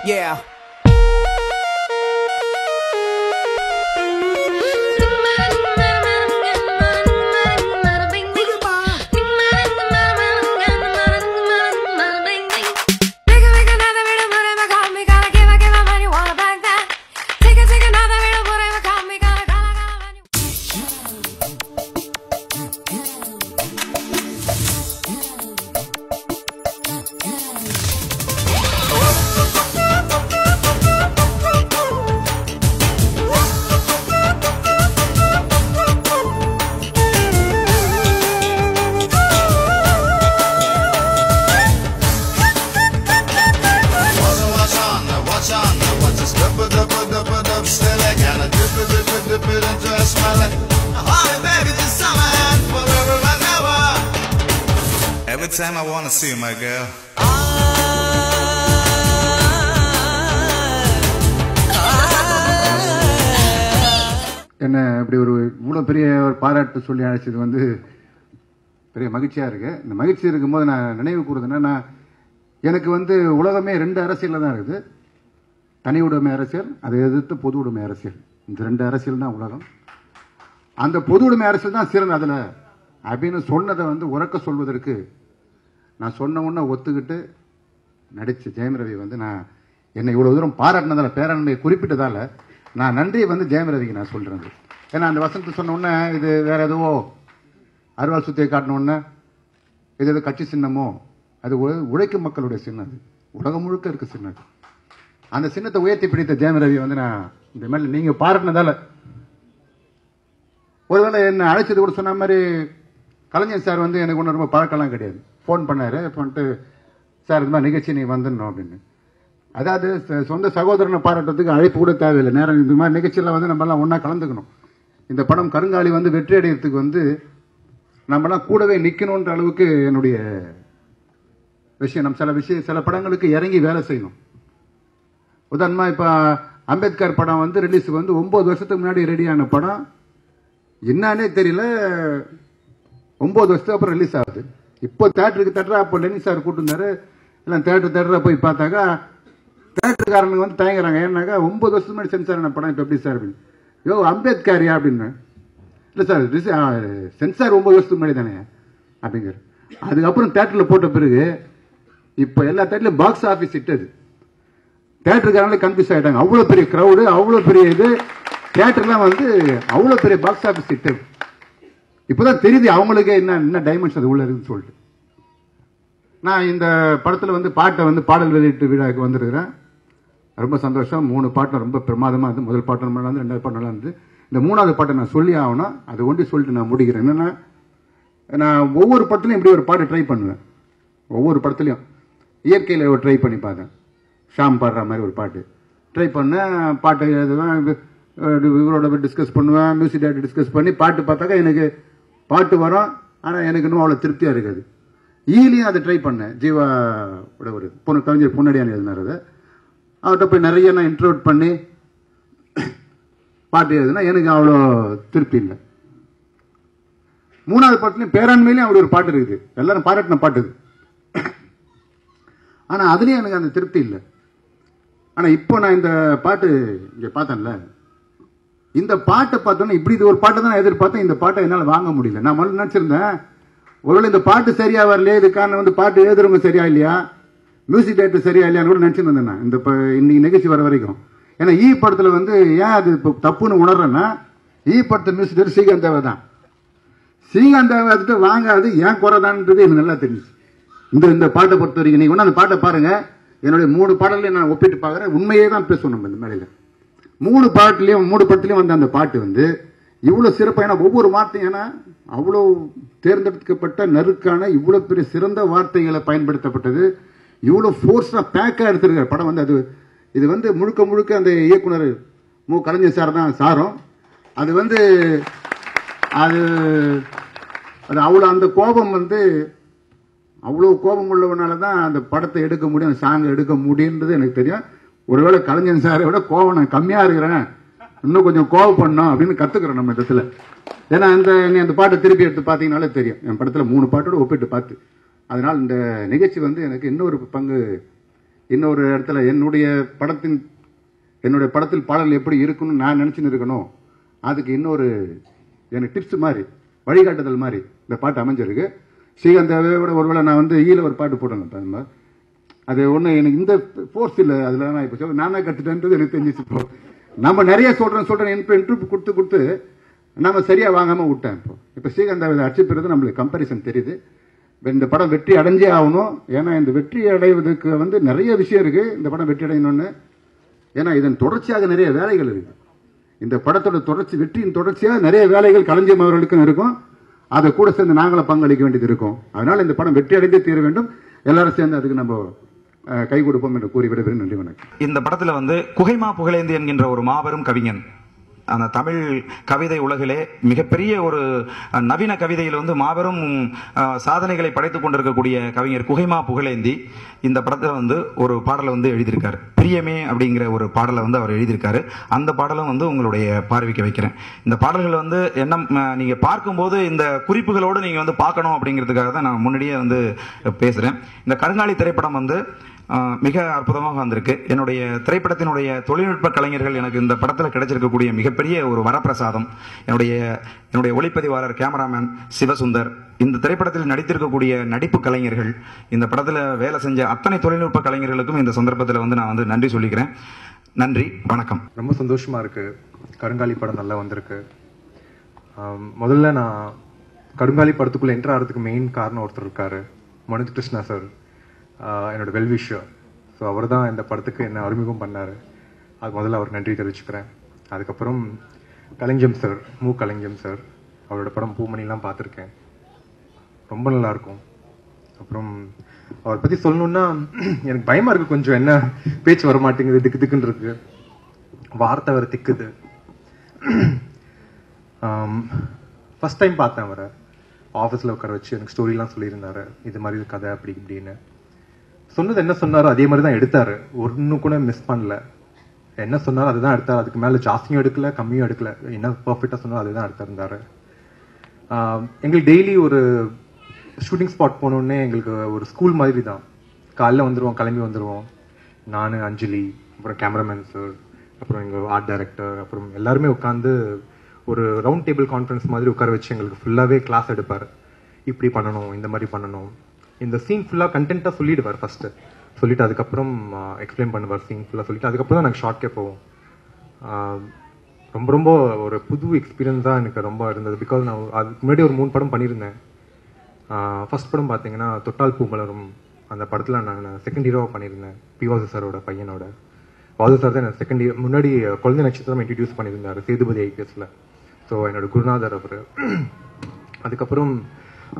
Yeah. Every time I want to see you, my girl. என்ன இப்படி ஒரு இவ்வளோ பெரிய ஒரு பாராட்டு சொல்லி அழைச்சது வந்து பெரிய மகிழ்ச்சியாக இருக்கு. இந்த மகிழ்ச்சி இருக்கும்போது நான் நினைவு கூறுதுன்னா, நான் எனக்கு வந்து உலகமே ரெண்டு அரசியலில் தான் இருக்குது. தனி உடைமை அரசியல், அதை எதிர்த்து பொது உடைமை அரசியல். இந்த ரெண்டு அரசியல் தான் உலகம். அந்த பொது உடைமை அரசியல் தான் சிறந்த அதில் அப்படின்னு சொன்னதை வந்து உறக்க சொல்வதற்கு நான் சொன்ன உடனே ஒத்துக்கிட்டு நடித்த ஜெயம் ரவி வந்து நான் என்னை இவ்வளோ தூரம் பாராட்டினதால, பேரன்மையை குறிப்பிட்டதால் நான் நன்றியை வந்து ஜெயம் ரவிக்கு நான் சொல்கிறேன். ஏன்னா அந்த வசனத்தை சொன்ன உடனே இது வேற எதுவோ அறுவாள் சுத்தியை காட்டின உடனே இது எது கட்சி சின்னமோ, அது உழைக்கும் மக்களுடைய சின்னம், அது உலகம் முழுக்க இருக்க சின்னம். அந்த சின்னத்தை உயர்த்தி பிடித்த ஜெயம் ரவி வந்து நான் இந்த மாதிரி நீங்கள் பாராட்டினதால, ஒருவேளை என்ன அழைச்சது கூட சொன்ன மாதிரி கலைஞர் சார் வந்து எனக்கு ஒன்றும் ரொம்ப பழக்கம்லாம் கிடையாது. ஃபோன் பண்ணார், பண்ணிட்டு சார் இது மாதிரி நிகழ்ச்சி நீ வந்துடணும் அப்படின்னு. அதாவது சொந்த சகோதரனை பாராட்டுறதுக்கு அழைப்பு கூட தேவையில்லை. நேரம் இந்த மாதிரி நிகழ்ச்சியெல்லாம் வந்து நம்மளாம் ஒன்றா கலந்துக்கணும். இந்த படம் கருங்காலி வந்து வெற்றி அடைகிறதுக்கு வந்து நம்மளாம் கூடவே நிற்கணுன்ற அளவுக்கு என்னுடைய விஷயம். நம்ம சில படங்களுக்கு இறங்கி வேலை செய்யணும். உதாரணமாக இப்போ அம்பேத்கர் படம் வந்து ரிலீஸுக்கு வந்து 9 வருஷத்துக்கு முன்னாடி ரெடியான படம், என்னன்னே தெரியல, 9 வருஷத்துக்கு அப்புறம் ரிலீஸ் ஆகுது. இப்போ தேட்டருக்கு அப்போ லெனின் சார் கூட்டிருந்தாரு, இல்லை தேட்டராக போய் பார்த்தாக்கா தேட்டருக்காரனுக்கு வந்து தயங்குறாங்க. ஏன்னாக்கா 9 வருஷத்துக்கு முன்னாடி சென்சார் ஆன படம் இப்போ எப்படி சார் அப்படின்னு. யோ அம்பேத்கரியா அப்படின்னு. இல்லை சார் சென்சார் 9 வருஷத்துக்கு முன்னாடி தானே அப்படிங்கிற. அதுக்கப்புறம் தேட்டரில் போட்ட பிறகு இப்போ எல்லா தேட்டர்லையும் பாக்ஸ் ஆஃபீஸ் இட்டது. தேட்டருக்காரங்களே கன்ஃபியூஸ் ஆகிட்டாங்க. அவ்வளோ பெரிய க்ரௌடு, அவ்வளோ பெரிய இது, தேட்டர்லாம் வந்து அவ்வளோ பெரிய பாக்ஸ் ஆஃபீஸ் இட்டது. இப்போதான் தெரியுது அவங்களுக்கு என்ன டைமென்ஷன் அது உள்ள இருக்குன்னு சொல்லிட்டு. நான் இந்த படத்தில் வந்து பாட்டை வந்து பாடல் வெளியீட்டு விழாவுக்கு வந்திருக்கிறேன். ரொம்ப சந்தோஷம். 3 பாட்டு ரொம்ப பிரமாதமாக இருந்து. முதல் பாட்டு நல்லா இருந்து, 2வது பாட்டு நல்லா இருந்து. இந்த 3வது பாட்டை நான் சொல்லி ஆகணும். அது ஒண்டி சொல்லிட்டு நான் முடிக்கிறேன். என்னன்னா, நான் ஒவ்வொரு படத்துலையும் இப்படி ஒரு பாட்டு ட்ரை பண்ணுவேன். ஒவ்வொரு படத்துலையும் இயற்கையில் ஒரு ட்ரை பண்ணி பார்த்தேன். ஷாம் பாடுற மாதிரி ஒரு பாட்டு ட்ரை பண்ணேன். பாட்டை எழுதுவேன், இவரோட டிஸ்கஸ் பண்ணுவேன், மியூசிக் டைரக்டர் டிஸ்கஸ் பண்ணி பாட்டு பார்த்தாக்கா எனக்கு பாட்டு வரும். ஆனால் எனக்கு இன்னும் அவ்வளோ திருப்தியாக இருக்காது. ஈலியும் அதை ட்ரை பண்ணேன். ஜீவாவோட ஒரு கவிஞர் பொன்னடியான் எழுதினார். அதை அவர்கிட்ட போய் நிறைய நான் இன்ட்ரோட் பண்ணி பாட்டு எழுதுனா எனக்கு அவ்வளோ திருப்தி இல்லை. 3வது பாட்டுலையும் பேராண்மையிலையும் அப்படி ஒரு பாட்டு இருக்குது, எல்லாரும் பாராட்டின பாட்டு. ஆனால் அதுலேயும் எனக்கு அந்த திருப்தி இல்லை. ஆனால் இப்போ நான் இந்த பாட்டு இங்கே பார்த்தேன்ல, இந்த பாட்டை பார்த்தோன்னா இப்படி இது ஒரு பாட்டை தான் நான் எதிர்பார்த்தேன். இந்த பாட்டை என்னால் வாங்க முடியல. நான் முதல்ல நினச்சிருந்தேன், ஒருவேளை இந்த பாட்டு சரியா வரலையே, இதுக்கான வந்து பாட்டு எழுதுறவங்க சரியா இல்லையா, மியூசிக் டைரக்டர் சரியா இல்லையான்னு கூட நினச்சிருந்தேன் நான் இந்த இன்னைக்கு நிகழ்ச்சி வர வரைக்கும். ஏன்னா படத்தில் வந்து ஏன் அது இப்போ தப்புன்னு உணர்றேன்னா, படத்தை மியூசிக் டைரக்டர் ஸ்ரீகாந்த் தேவா தான். ஸ்ரீகாந்த் தேவா அதுக்கு வாங்காது ஏன் குறைதான்றது எனக்கு நல்லா தெரிஞ்சு. இந்த பாட்டை பொறுத்த வரைக்கும் நீங்கள் ஒன்று அந்த பாட்டை பாருங்க. என்னுடைய 3 பாடல்களையும் நான் ஒப்பிட்டு பார்க்குறேன். உண்மையே தான் பேசணும் நம்ம இந்த மேடையில். 3 படத்துலையும் வந்து அந்த பாட்டு வந்து இவ்வளோ சிறப்பாக, ஏன்னா ஒவ்வொரு வார்த்தையும், ஏன்னா அவ்வளோ தேர்ந்தெடுக்கப்பட்ட நறுக்கான இவ்வளோ பெரிய சிறந்த வார்த்தைகளை பயன்படுத்தப்பட்டது. இவ்வளோ ஃபோர்ஸாக பேக்காக எடுத்துருக்கிற படம் வந்து இது வந்து முழுக்க அந்த இயக்குனர் மு கலைஞர் சார் தான் சாரம். அது வந்து அது அவ்வளோ அந்த கோபம் வந்து அவ்வளோ கோபம் உள்ளவனால தான் அந்த படத்தை எடுக்க முடியும், அந்த சாங்கை எடுக்க முடியுன்றது எனக்கு தெரியும். ஒருவேளை கலைஞர் சாரை விட கோபம் நான் கம்மியாக இருக்கிறேன், இன்னும் கொஞ்சம் கோபம் பண்ணோம் அப்படின்னு கற்றுக்கிறேன் நம்ம இடத்துல. ஏன்னா நீ அந்த பாட்டை திருப்பி எடுத்து பார்த்தீங்கனாலே தெரியும். என் படத்தில் 3 பாட்டோடு ஒப்பிட்டு பார்த்து. அதனால் இந்த நிகழ்ச்சி வந்து எனக்கு இன்னொரு பங்கு இன்னொரு இடத்துல என்னுடைய படத்தில் பாடல் எப்படி இருக்குன்னு நான் நினைச்சுன்னு இருக்கணும். அதுக்கு இன்னொரு எனக்கு டிப்ஸ் மாதிரி, வழிகாட்டுதல் மாதிரி இந்த பாட்டு அமைஞ்சிருக்கு. ஸ்ரீகாந்தாவோட ஒருவேளை நான் வந்து ஈல ஒரு பாட்டு போடணும். அது ஒன்று எனக்கு இந்த ஃபோர்ஸ் இல்லை. அதில் நான் இப்போ நானே கற்றுட்டேன்றது எனக்கு தெரிஞ்சிச்சு. நம்ம நிறைய சொல்கிறேன் இன்டர்வியூ கொடுத்து நம்ம சரியாக வாங்காமல் விட்டேன். இப்போ ஸ்ரீகாந்தாவை அடிச்சுக்கிறது நம்மளுக்கு கம்பேரிசன் தெரியுது. இந்த படம் வெற்றி அடைஞ்சே ஆகணும். ஏன்னா இந்த வெற்றி அடைவதற்கு வந்து நிறைய விஷயம் இருக்கு. இந்த படம் வெற்றி அடையணும்னு, ஏன்னா இதன் தொடர்ச்சியாக நிறைய வேலைகள் இருக்கு. இந்த படத்தோட வெற்றியின் தொடர்ச்சியாக நிறைய வேலைகள் கலைஞர் அவர்களுக்கும் இருக்கும். அதை கூட சேர்ந்து நாங்களும் பங்களிக்க வேண்டியது இருக்கும். அதனால இந்த படம் வெற்றி அடைந்தே தீர வேண்டும். எல்லாரும் சேர்ந்து அதுக்கு நம்ம கை கொடுப்போம் என்று கூறி விடைபெறும். நன்றி, வணக்கம். இந்த படத்துல வந்து குகைமா புகழேந்தி என்கின்ற ஒரு மாபெரும் கவிஞன், அந்த தமிழ் கவிதை உலகிலே மிகப்பெரிய ஒரு நவீன கவிதையில் வந்து மாபெரும் சாதனைகளை படைத்துக் கொண்டிருக்கக்கூடிய கவிஞர் குகைமா புகழேந்தி இந்த படத்தில் வந்து ஒரு பாடலை வந்து எழுதியிருக்காரு. பிரியமே அப்படிங்கிற ஒரு பாடலை வந்து அவர் எழுதியிருக்காரு. அந்த பாடலும் வந்து உங்களுடைய பார்வைக்கு வைக்கிறேன். இந்த பாடல்கள் வந்து என்ன நீங்க பார்க்கும்போது இந்த குறிப்புகளோடு நீங்க வந்து பார்க்கணும் அப்படிங்கிறதுக்காக தான் நான் முன்னாடியே வந்து பேசுறேன். இந்த கருங்காலி திரைப்படம் வந்து மிக அற்புதமாக வந்திருக்கு. என்னுடைய திரைப்படத்தினுடைய தொழில்நுட்ப கலைஞர்கள் எனக்கு இந்த படத்தில் கிடைச்சிருக்கக்கூடிய மிகப்பெரிய ஒரு வரப்பிரசாதம். என்னுடைய ஒளிப்பதிவாளர் கேமராமேன் சிவசுந்தர், இந்த திரைப்படத்தில் நடித்திருக்கக்கூடிய நடிப்பு கலைஞர்கள், இந்த படத்தில் வேலை செஞ்ச அத்தனை தொழில்நுட்ப கலைஞர்களுக்கும் இந்த சந்தர்ப்பத்தில் வந்து நான் வந்து நன்றி சொல்லிக்கிறேன். நன்றி, வணக்கம். ரொம்ப சந்தோஷமா இருக்கு. கருங்காலி படம் நல்லா வந்திருக்கு. முதல்ல நான் கருங்காலி படத்துக்குள்ள என்டர் ஆகிறதுக்கு மெயின் காரணம் ஒருத்தர் இருக்காரு, மனோஜ் கிருஷ்ணா சார், என்னோட வெல்விஷர். ஸோ அவர் தான் இந்த படத்துக்கு என்ன அறிமுகம் பண்ணார். அது முதல்ல அவர் நன்றி தெரிவிச்சுக்கிறேன். அதுக்கப்புறம் கலைஞம் சார், கலைஞம் சார், அவரோட படம் பூமணிலாம் பார்த்துருக்கேன், ரொம்ப நல்லாயிருக்கும். அப்புறம் அவரை பற்றி சொல்லணுன்னா எனக்கு பயமாக இருக்குது கொஞ்சம், என்ன பேச்சு வர மாட்டேங்குது, திக்குன்னு இருக்கு, வார்த்தை வர திக்குது. ஃபர்ஸ்ட் டைம் பார்த்தேன் அவரை ஆஃபீஸில் உட்கார வச்சு எனக்கு ஸ்டோரிலாம் சொல்லியிருந்தாரு, இது மாதிரி கதை அப்படி இப்படின்னு. சொன்னது என்ன சொன்னாரோ அதே மாதிரி தான் எடுத்தாரு. ஒன்றும் கூட மிஸ் பண்ணல. என்ன சொன்னாரோ அதுதான் எடுத்தாரு. அதுக்கு மேலே ஜாஸ்தியும் எடுக்கல, கம்மியும் எடுக்கல. என்ன பர்ஃபெக்டாக சொன்னாரோ அதுதான் எடுத்திருந்தாரு. எங்களுக்கு டெய்லி ஒரு ஷூட்டிங் ஸ்பாட் போனோடனே எங்களுக்கு ஒரு ஸ்கூல் மாதிரி தான். காலைல வந்துடுவோம், கிளம்பி வந்துடுவோம். நான், அஞ்சலி, அப்புறம் கேமராமேன் சார், அப்புறம் எங்கள் ஆர்ட் டைரக்டர், அப்புறம் எல்லாருமே உட்காந்து ஒரு ரவுண்ட் டேபிள் கான்ஃபரன்ஸ் மாதிரி உட்கார வச்சு எங்களுக்கு ஃபுல்லாகவே கிளாஸ் எடுப்பார். இப்படி பண்ணணும், இந்த மாதிரி பண்ணணும், இந்த சீன் ஃபுல்லாக கண்டென்ட்டாக சொல்லிடுவார். ஃபர்ஸ்ட்டு சொல்லிட்டு அதுக்கப்புறம் எக்ஸ்பிளைன் பண்ணுவார். சீன் ஃபுல்லாக சொல்லிட்டு அதுக்கப்புறம் தான் நாங்கள் ஷார்ட்கே போவோம். ரொம்ப ரொம்ப ஒரு புது எக்ஸ்பீரியன்ஸ் தான் எனக்கு ரொம்ப இருந்தது. பிகாஸ் நான் அதுக்கு முன்னாடி ஒரு 3 படம் பண்ணியிருந்தேன். ஃபர்ஸ்ட் படம் பார்த்தீங்கன்னா தொட்டால் பூ மலரும். அந்த படத்தில் நான் செகண்ட் ஹீரோவாக பண்ணியிருந்தேன், பிவாசு சாரோட பையனோட. வாசு சார் தான் செகண்ட் ஹீரோ. முன்னாடி குழந்தை நட்சத்திரம் இன்ட்ரடியூஸ் பண்ணியிருந்தார் சேதுபதி ஐபிஎஸ்ல. ஸோ என்னோட குருநாதர் அவர். அதுக்கப்புறம்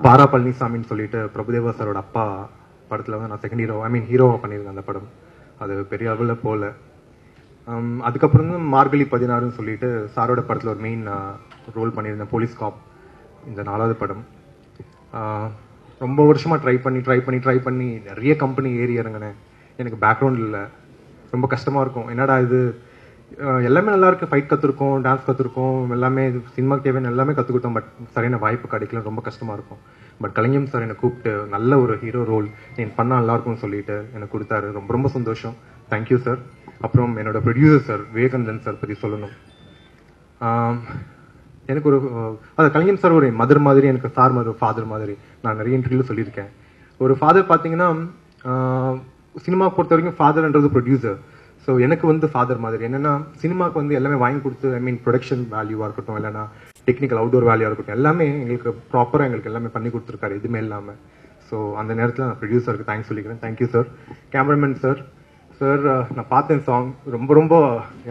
பாரா பழனிசாமின்னு சொல்லிட்டு பிரபுதேவா சாரோட அப்பா படத்தில் வந்து நான் செகண்ட் ஹீரோவாக பண்ணியிருந்தேன். அந்த படம் அது பெரிய அளவில் போகல. அதுக்கப்புறம் தான் மார்கழி 16ன்னு சொல்லிட்டு சாரோட படத்தில் ஒரு மெயின் ரோல் பண்ணியிருந்தேன், போலீஸ் காப். இந்த 4வது படம். ரொம்ப வருஷமாக ட்ரை பண்ணி நிறைய கம்பெனி ஏறி இறங்கினேன். எனக்கு பேக்ரவுண்ட் இல்லை, ரொம்ப கஷ்டமாக இருக்கும். என்னடா இது எல்லாமே நல்லா இருக்கு, ஃபைட் கற்றுருக்கோம், டான்ஸ் கற்றுருக்கோம், எல்லாமே இது சினிமாக்கு தேவையான எல்லாமே கற்றுக்கிட்டோம். பட் சரியான வாய்ப்பு கிடைக்கல, ரொம்ப கஷ்டமாக இருக்கும். பட் கலைஞம் சார் என்னை கூப்பிட்டு நல்ல ஒரு ஹீரோ ரோல் நீ பண்ணால் நல்லா இருக்கும்னு சொல்லிட்டு எனக்கு கொடுத்தாரு. ரொம்ப ரொம்ப சந்தோஷம். Thank you sir. அப்புறம் என்னோட ப்ரொடியூசர் சார் விவேகானந்தன் சார் பற்றி சொல்லணும். எனக்கு ஒரு கலைஞம் சார் ஒரு மதர் மாதிரி, எனக்கு சார் மாதிரி, ஃபாதர் மாதிரி. நான் நிறைய இன்டர்வியூவில் சொல்லியிருக்கேன். ஒரு ஃபாதர் பார்த்தீங்கன்னா சினிமா பொறுத்த வரைக்கும் ஃபாதர்ன்றது ப்ரொடியூசர். ஸோ எனக்கு வந்து ஃபாதர் மாதிரி. என்னன்னா சினிமாவுக்கு வந்து எல்லாமே வாங்கி கொடுத்து ப்ரொடக்ஷன் வேல்யூவாக இருக்கட்டும், இல்லைனா டெக்னிக்கல் அவுட்டோர் வேல்யூவாக இருக்கட்டும், எல்லாமே எங்களுக்கு ப்ராப்பராக எங்களுக்கு எல்லாமே பண்ணி கொடுத்துருக்காரு, எதுவுமே இல்லாமல். ஸோ அந்த நேரத்தில் நான் ப்ரொடியூசருக்கு தேங்க்ஸ் சொல்லிக்கிறேன். Thank you sir. கேமராமேன் சார், நான் பார்த்தேன் சாங், ரொம்ப ரொம்ப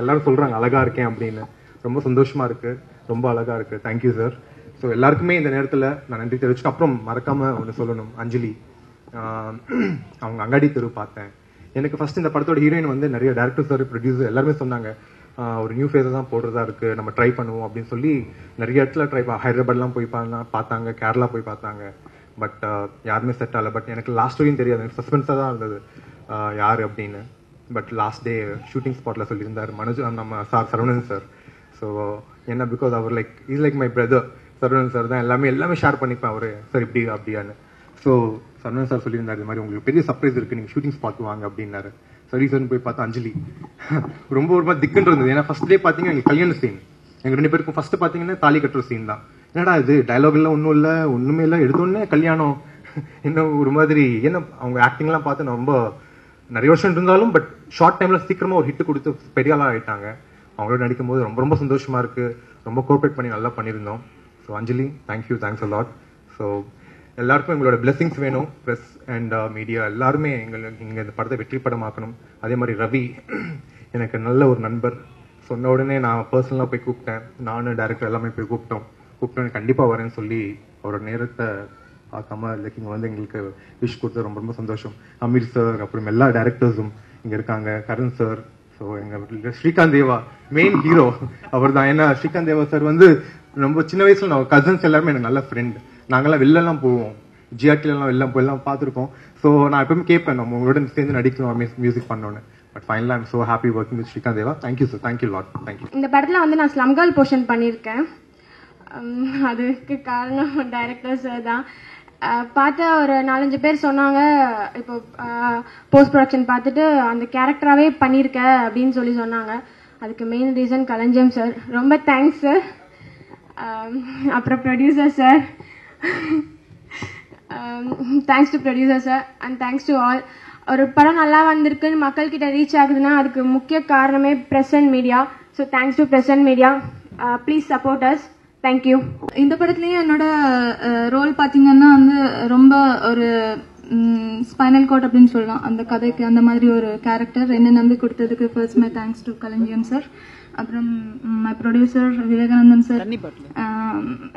எல்லாரும் சொல்கிறாங்க அழகாக இருக்கேன் அப்படின்னு. ரொம்ப சந்தோஷமாக இருக்குது, ரொம்ப அழகாக இருக்குது. Thank you sir. ஸோ எல்லாருக்குமே இந்த நேரத்தில் நான் நன்றி தெரிவிச்சு. அப்புறம் மறக்காமல் ஒன்று சொல்லணும், அஞ்சலி, அவங்க அங்காடி தெரு பார்த்தேன். எனக்கு ஃபர்ஸ்ட் இந்த படத்தோட ஹீரோயின் வந்து நிறைய டேரக்டர் சார், ப்ரொடியூசர் எல்லாருமே சொன்னாங்க ஒரு நியூ ஃபேஸை தான் போடுறதா இருக்கு, நம்ம ட்ரை பண்ணுவோம் அப்படின்னு சொல்லி நிறைய இடத்துல ஹைதராபாத்லாம் போய் பார்த்தாங்க, கேரளா போய் பார்த்தாங்க. பட் யாருமே செட் ஆகல. பட் எனக்கு லாஸ்ட் வரையும் தெரியாது, எனக்கு சஸ்பென்ஸாக தான் இருந்தது யார் அப்படின்னு. பட் லாஸ்ட் டே ஷூட்டிங் ஸ்பாட்டில் சொல்லியிருந்தார் மனோஜ், நம்ம சார் சரவணன் சார். ஸோ என்ன, பிகாஸ் அவர் is my brother. Saravanan sir தான் எல்லாமே ஷேர் பண்ணிப்பேன் அவர் சார் இப்படி அப்படியான்னு. ஸோ சரவணன் சார் சொல்லியிருந்தார், இது மாதிரி உங்களுக்கு பெரிய சர்ப்ரைஸ் இருக்குது, நீங்கள் ஷூட்டிங் ஸ்பாட் வாங்க அப்படின்னாரு. சரி சார்னு போய் பார்த்தா அஞ்சலி. ரொம்ப ஒரு மாதிரி திக்குன்னு இருந்தது. ஏன்னா ஃபர்ஸ்ட் டே பார்த்தீங்கன்னா எங்களுக்கு கல்யாண சீன், எங்க 2 பேருக்கும் ஃபர்ஸ்ட் பார்த்தீங்கன்னா தாலி கட்டுற சீன் தான். என்னடா இது டயலாக் எல்லாம் ஒன்றும் இல்லை, ஒன்றுமே இல்லை, எடுத்தோடனே கல்யாணம், என்ன ஒரு மாதிரி. ஏன்னா அவங்க ஆக்டிங்லாம் பார்த்து நான் ரொம்ப நிறைய வருஷம் இருந்தாலும் பட் ஷார்ட் டைம்ல சீக்கிரமா ஒரு ஹிட் கொடுத்து பெரிய ஆளா ஆயிட்டாங்க. அவங்களோட நடிக்கும் போது ரொம்ப ரொம்ப சந்தோஷமா இருக்கு. ரொம்ப கோஆப்ரேட் பண்ணி நல்லா பண்ணியிருந்தோம். So Anjali, thank you, thanks a lot. So எல்லாருக்கும் எங்களோட பிளெஸிங்ஸ் வேணும். ப்ரெஸ் அண்ட் மீடியா எல்லாருமே எங்களுக்கு இந்த படத்தை வெற்றி படமாக்கணும். அதே மாதிரி ரவி எனக்கு நல்ல ஒரு நண்பர். சொன்ன உடனே நான் பர்சனலாக போய் கூப்பிட்டேன். நானும் டைரக்டர் எல்லாமே போய் கூப்பிட்டோம் கண்டிப்பாக வரேன்னு சொல்லி அவரோட நேரத்தை பார்க்காம இங்கே வந்து எங்களுக்கு விஷ் கொடுத்து ரொம்ப ரொம்ப சந்தோஷம். அமீர் சார், அப்புறம் எல்லா டைரக்டர்ஸும் இங்கே இருக்காங்க, கரண் சார். ஸோ எங்கள் ஸ்ரீகாந்த் தேவா மெயின் ஹீரோ அவர் தான். ஏன்னா ஸ்ரீகாந்த் தேவா சார் வந்து ரொம்ப சின்ன வயசுல நம்ம கசின்ஸ் எல்லாருமே எனக்கு நல்ல ஃப்ரெண்ட். நாங்கெல்லாம் வெளிலலாம் போவோம், ஜிஆர்டிலாம் வெளில போயெல்லாம் பார்த்துருக்கோம். ஸோ நான் எப்பவுமே கேட்பேன் நம்ம உங்களோட சேர்ந்து நடிக்கணும், மியூசிக் பண்ணோன்னு. பட் ஃபைனலாக I'm so happy working with Srikanth Deva. Thank you sir, thank you lot, thank you. இந்த படத்தில் வந்து நான் ஸ்லம் கேர்ள் போர்ஷன் பண்ணியிருக்கேன். அதுக்கு காரணம் டைரக்டர் சார் தான். பார்த்து ஒரு 4-5 பேர் சொன்னாங்க, இப்போ போஸ்ட் ப்ரொடக்ஷன் பார்த்துட்டு அந்த கேரக்டராகவே பண்ணியிருக்க அப்படின்னு சொல்லி சொன்னாங்க. அதுக்கு மெயின் ரீசன் களஞ்சியம் சார். ரொம்ப தேங்க்ஸ் சார். அப்புறம் producer sir, thanks to producer sir and thanks to all. ஒரு படம் நல்லா வந்திருக்குன்னு மக்கள்கிட்ட ரீச் ஆகுதுன்னா அதுக்கு முக்கிய காரணமே press and media. So thanks to press and media. Please support us. Thank you. இந்த படத்துலயும் என்னோட ரோல் பாத்தீங்கன்னா வந்து ரொம்ப ஒரு ஸ்பைனல் கோட் அப்படின்னு சொல்லலாம் அந்த கதைக்கு. அந்த மாதிரி ஒரு கேரக்டர் என்ன நம்பி கொடுத்ததுக்கு ஃபர்ஸ்ட் மை தேங்க்ஸ் டு களஞ்சியம் சார். அப்புறம் மை ப்ரொடியூசர் விவேகானந்தன் சார்.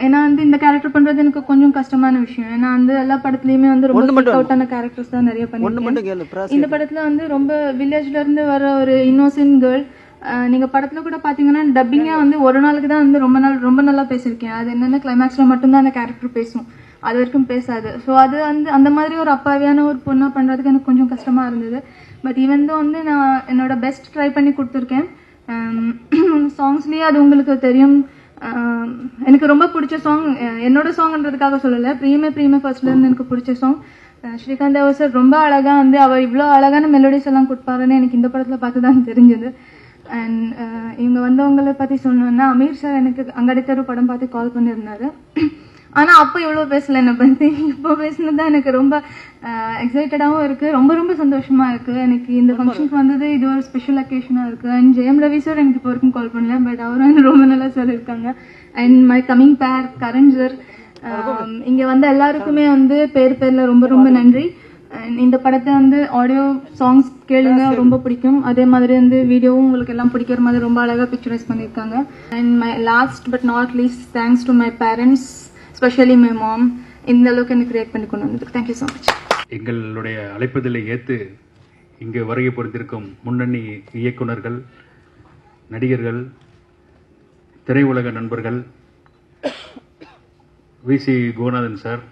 ஏன்னா வந்து இந்த கேரக்டர் பண்றது எனக்கு கொஞ்சம் கஷ்டமான விஷயம். ஏன்னா வந்து எல்லா படத்துலயுமே வந்து ரொம்ப அவுட்டான கேரக்டர்ஸ் தான் நிறைய பண்ணிருக்கேன். இந்த படத்துல வந்து ரொம்ப வில்லேஜ்ல இருந்து வர ஒரு இன்னோசென்ட் கேர்ள். நீங்க படத்துல கூட பாத்தீங்கன்னா டப்பிங்கா வந்து ஒரு நாளுக்கு தான் வந்து ரொம்ப நல்லா பேசிருக்கேன். அது என்னன்னா கிளைமேக்ஸ்ல மட்டும்தான் அந்த கேரக்டர் பேசும், அது வரைக்கும் பேசாது. ஸோ அது வந்து அந்த மாதிரி ஒரு அப்பாவியான ஒரு பொண்ணா பண்றதுக்கு எனக்கு கொஞ்சம் கஷ்டமா இருந்தது. பட் ஈவன் தான் வந்து நான் என்னோட பெஸ்ட் ட்ரை பண்ணி கொடுத்துருக்கேன். சாங்ஸ்லயே அது உங்களுக்கு தெரியும். எனக்கு ரொம்ப பிடிச்ச சாங் என்னோட சாங்ன்றதுக்காக சொல்லல, ப்ரீமே ஃபர்ஸ்ட்ல இருந்து எனக்கு பிடிச்ச சாங் ஸ்ரீகாந்த் தேவா சார். ரொம்ப அழகா வந்து அவர் இவ்வளோ அழகான மெலோடிஸ் எல்லாம் கொடுப்பாருன்னு எனக்கு இந்த படத்துல பார்த்து தான் தெரிஞ்சது. அண்ட் இவங்க வந்தவங்களை பத்தி சொல்லணும்னா அமீர் சார் எனக்கு அங்கடி தெரு படம் பார்த்து கால் பண்ணியிருந்தாரு. ஆனா அப்போ இவ்வளவு பேசல என்னை பத்தி. இப்போ பேசினதுதான் எனக்கு ரொம்ப எக்ஸைட்டடாகவும் இருக்கு, ரொம்ப சந்தோஷமா இருக்கு. எனக்கு இந்த ஃபங்க்ஷனுக்கு வந்தது இது ஒரு ஸ்பெஷல் அக்கேஷனா இருக்கு. அண்ட் ஜெயம் ரவி சார் எனக்கு இப்போ வரைக்கும் கால் பண்ணல, பட் அவரும் எனக்கு ரொம்ப நல்லா சொல்லியிருக்காங்க. அண்ட் மை கமிங் பேர் கரண் சார். இங்க வந்த எல்லாருக்குமே வந்து பேர்ல ரொம்ப நன்றி. இந்த படத்தை வந்து ஆடியோ சாங்ஸ் கேளுங்க, ரொம்ப பிடிக்கும். அதே மாதிரி வந்து வீடியோவும் உங்களுக்கு எல்லாம் பிடிக்கிற மாதிரி ரொம்ப அழகா பிக்சரைஸ் பண்ணியிருக்காங்க. And my last but not least thanks to my parents, specially my mom. இந்த அளவுக்கு எனக்கு கிரியேட் பண்ணி கொண்டு வந்ததுக்கு தேங்க்யூ ஸோ மச். எங்களுடைய அழைப்பதிலை ஏற்று இங்கு வருகை புரிந்திருக்கும் முன்னணி இயக்குனர்கள், நடிகர்கள், திரையுலக நண்பர்கள், வி.சி. கோநாதன் சார்,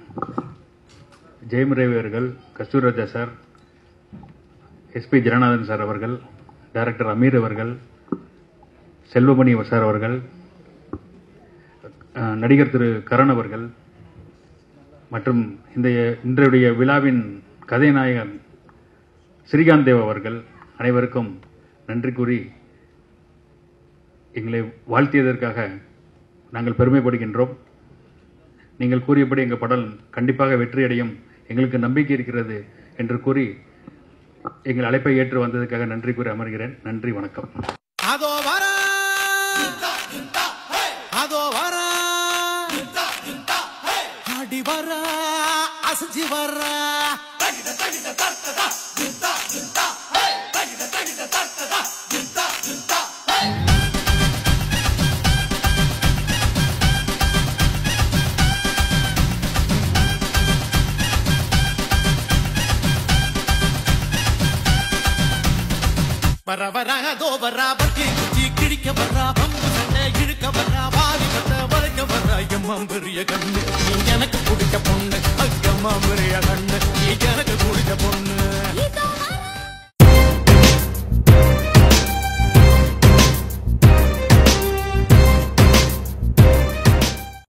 ஜெயமரேவி அவர்கள், Kasthuri Raja sir, SP Jananathan sir அவர்கள், டைரக்டர் அமீர் அவர்கள், செல்வமணி சார் அவர்கள், நடிகர் திரு கரண் அவர்கள் மற்றும் இன்றைய விழாவின் கதைநாயகன் ஸ்ரீகாந்த் தேவா அவர்கள் அனைவருக்கும் நன்றி கூறி எங்களை வாழ்த்தியதற்காக நாங்கள் பெருமைப்படுகின்றோம். நீங்கள் கூறியபடி எங்கள் படம் கண்டிப்பாக வெற்றியடையும், எங்களுக்கு நம்பிக்கை இருக்கிறது என்று கூறி எங்கள் அழைப்பை ஏற்று வந்ததற்காக நன்றி கூறி அமர்கிறேன். நன்றி, வணக்கம். வர வரா தோபரா பத்தி குச்சி கிழிக்க வரா பம்பு சண்டை இழுக்க வரா வாரி வட்ட வளைக்க வரா எம்மா பெரிய கண்ணு நீ எனக்கு பிடிச்ச பொண்ணு அக்கம்மா பெரிய கண்ணு நீ எனக்கு பிடிச்ச பொண்ணு